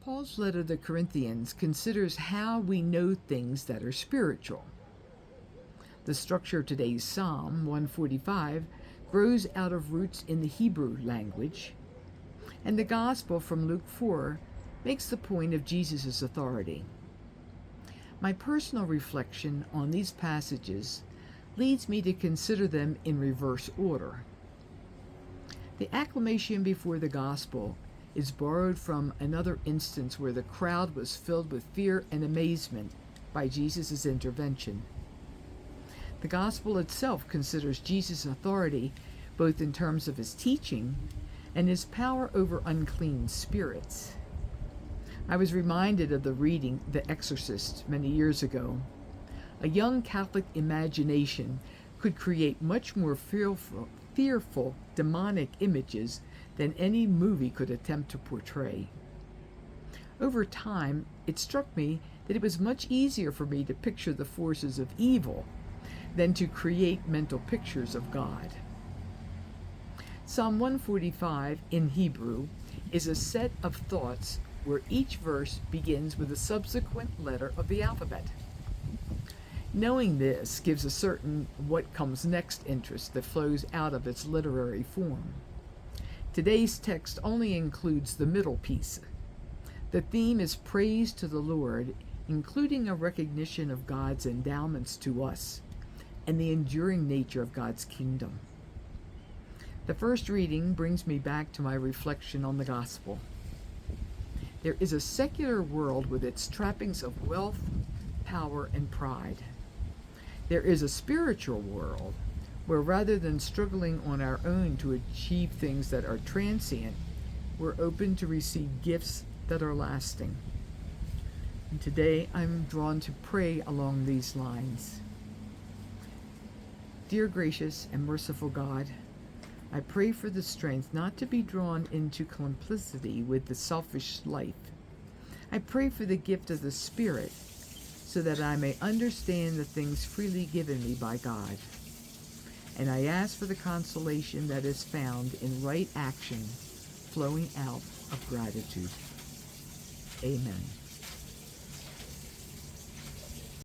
Paul's letter to the Corinthians considers how we know things that are spiritual. The structure of today's Psalm 145 grows out of roots in the Hebrew language, and the Gospel from Luke 4 makes the point of Jesus' authority. My personal reflection on these passages leads me to consider them in reverse order. The acclamation before the Gospel is borrowed from another instance where the crowd was filled with fear and amazement by Jesus' intervention. The Gospel itself considers Jesus' authority both in terms of his teaching and his power over unclean spirits. I was reminded of the reading The Exorcist many years ago. A young Catholic imagination could create much more fearful demonic images than any movie could attempt to portray. Over time, it struck me that it was much easier for me to picture the forces of evil than to create mental pictures of God. Psalm 145 in Hebrew is a set of thoughts where each verse begins with a subsequent letter of the alphabet. Knowing this gives a certain what comes next interest that flows out of its literary form. Today's text only includes the middle piece. The theme is praise to the Lord, including a recognition of God's endowments to us and the enduring nature of God's kingdom. The first reading brings me back to my reflection on the gospel. There is a secular world with its trappings of wealth, power, and pride. There is a spiritual world where rather than struggling on our own to achieve things that are transient, we're open to receive gifts that are lasting. And today I'm drawn to pray along these lines. Dear gracious and merciful God, I pray for the strength not to be drawn into complicity with the selfish life. I pray for the gift of the Spirit so that I may understand the things freely given me by God. And I ask for the consolation that is found in right action flowing out of gratitude. Amen.